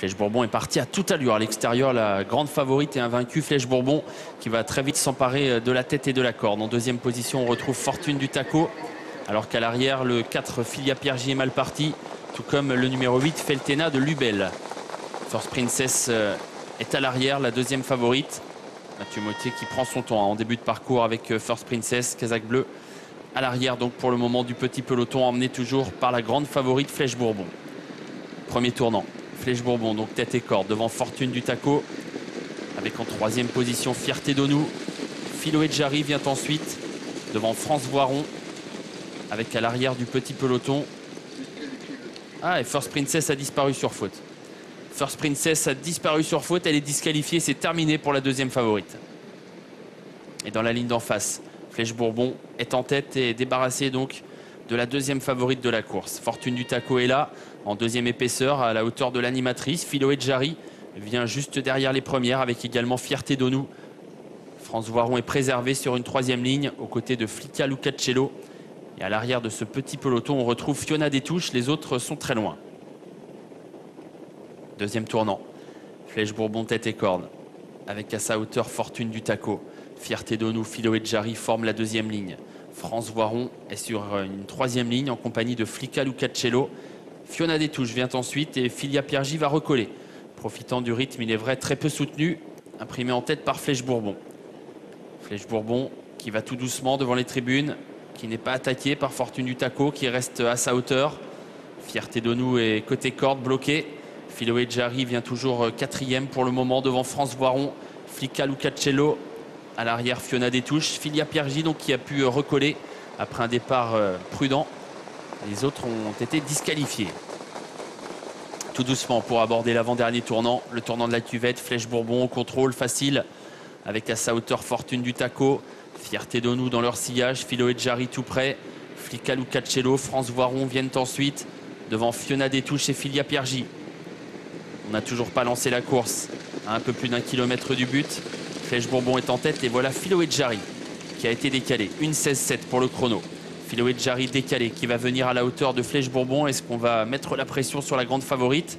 Flèche Bourbon est parti à toute allure à l'extérieur, la grande favorite et invaincue Flèche Bourbon qui va très vite s'emparer de la tête et de la corde. En deuxième position, on retrouve Fortune du Taco, alors qu'à l'arrière, le 4 Filia Piergi est mal parti, tout comme le numéro 8 Feltena de Lubel. First Princess est à l'arrière, la deuxième favorite. Mathieu Mottier qui prend son temps en début de parcours avec First Princess, Casaque bleu à l'arrière donc pour le moment du petit peloton, emmené toujours par la grande favorite Flèche Bourbon. Premier tournant, Flèche Bourbon donc tête et corde devant Fortune du Taco, avec en troisième position Fierté d'Onou. Philoé de Jarry vient ensuite devant France Voiron, avec à l'arrière du petit peloton. Ah, et First Princess a disparu sur faute. First Princess a disparu sur faute, elle est disqualifiée, c'est terminé pour la deuxième favorite. Et dans la ligne d'en face, Flèche Bourbon est en tête et débarrassée donc de la deuxième favorite de la course. Fortune du Taco est là, en deuxième épaisseur, à la hauteur de l'animatrice. Philoé de Jarry vient juste derrière les premières, avec également Fierté d'Onou. France Voiron est préservé sur une troisième ligne, aux côtés de Flicka Lucacello. Et à l'arrière de ce petit peloton, on retrouve Fiona Détouche, les autres sont très loin. Deuxième tournant, Flèche Bourbon tête et corde, avec à sa hauteur Fortune du Taco. Fierté d'Onou, Philoé de Jarry forment la deuxième ligne. France Voiron est sur une troisième ligne en compagnie de Flicka Lucacello. Fiona Détouche vient ensuite et Filia Piergi va recoller. Profitant du rythme, il est vrai, très peu soutenu, imprimé en tête par Flèche Bourbon. Flèche Bourbon qui va tout doucement devant les tribunes, qui n'est pas attaqué par Fortune du Taco, qui reste à sa hauteur. Fierté d'Onou est côté corde bloqué. Philoé de Jarry vient toujours quatrième pour le moment devant France Voiron. Flicka Lucacello à l'arrière, Fiona Détouche. Filia Piergi donc qui a pu recoller après un départ prudent. Les autres ont été disqualifiés. Tout doucement pour aborder l'avant-dernier tournant, le tournant de la cuvette. Flèche Bourbon au contrôle facile avec à sa hauteur Fortune du Taco. Fierté d'Onou dans leur sillage, Philoé de Jarry tout près. Flicka Lucacello, France Voiron viennent ensuite devant Fiona Détouche et Filia Piergi. On n'a toujours pas lancé la course à un peu plus d'un kilomètre du but. Flèche Bourbon est en tête et voilà Philoé de Jarry qui a été décalé. 1:16,7 pour le chrono. Philoé de Jarry décalé qui va venir à la hauteur de Flèche Bourbon. Est-ce qu'on va mettre la pression sur la grande favorite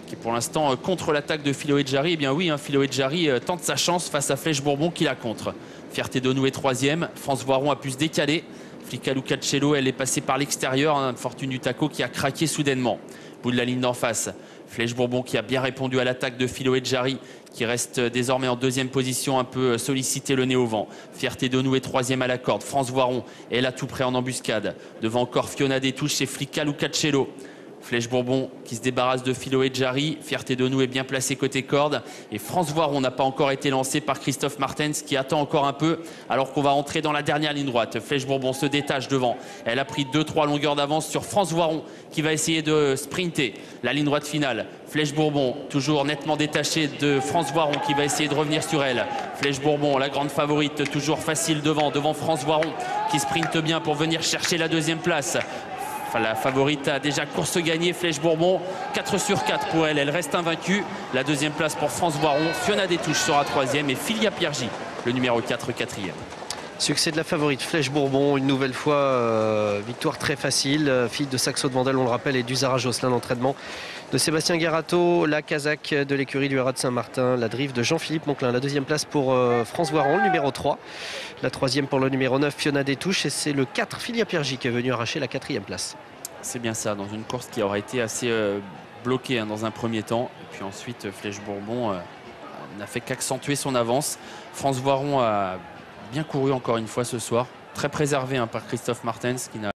qui pour l'instant contre l'attaque de Philoé de Jarry? Eh bien oui, Philoé de Jarry tente sa chance face à Flèche Bourbon qui la contre. Fierté d'Onou est troisième. France Voiron a pu se décaler. Flicka Lucacello, elle est passée par l'extérieur. Fortune du Taco qui a craqué soudainement. Bout de la ligne d'en face. Flèche Bourbon qui a bien répondu à l'attaque de Philoé de Jarry, qui reste désormais en deuxième position, un peu sollicité le nez au vent. Fierté d'Onou est troisième à la corde. France Voiron est là tout près en embuscade. Devant encore Fiona Détouche et Flicka Lucacello. Flèche Bourbon qui se débarrasse de Philoé de Jarry. Fierté d'Onou est bien placée côté corde. Et France Voiron n'a pas encore été lancé par Christophe Martens qui attend encore un peu alors qu'on va entrer dans la dernière ligne droite. Flèche Bourbon se détache devant. Elle a pris 2-3 longueurs d'avance sur France Voiron qui va essayer de sprinter la ligne droite finale. Flèche Bourbon toujours nettement détachée de France Voiron qui va essayer de revenir sur elle. Flèche Bourbon, la grande favorite, toujours facile devant France Voiron qui sprinte bien pour venir chercher la deuxième place. Enfin, la favorite a déjà course gagnée, Flèche Bourbon, 4 sur 4 pour elle, elle reste invaincue. La deuxième place pour France Voiron, Fiona Détouche sera troisième et Filia Piergi, le numéro 4, quatrième. Succès de la favorite Flèche Bourbon, une nouvelle fois, victoire très facile. Fille de Saxo de Vandel, on le rappelle, et d'Uzara Josselin d'entraînement de Sébastien Guérato, la Casaque de l'écurie du Haras de Saint-Martin, la drive de Jean-Philippe Monclin. La deuxième place pour France Voiron, le numéro 3. La troisième pour le numéro 9, Fiona Détouche. Et c'est le 4, Filia Piergi, qui est venu arracher la quatrième place. C'est bien ça, dans une course qui aurait été assez bloquée dans un premier temps. Et puis ensuite, Flèche Bourbon n'a fait qu'accentuer son avance. France Voiron a bien couru encore une fois ce soir. Très préservé par Christophe Martens qui n'a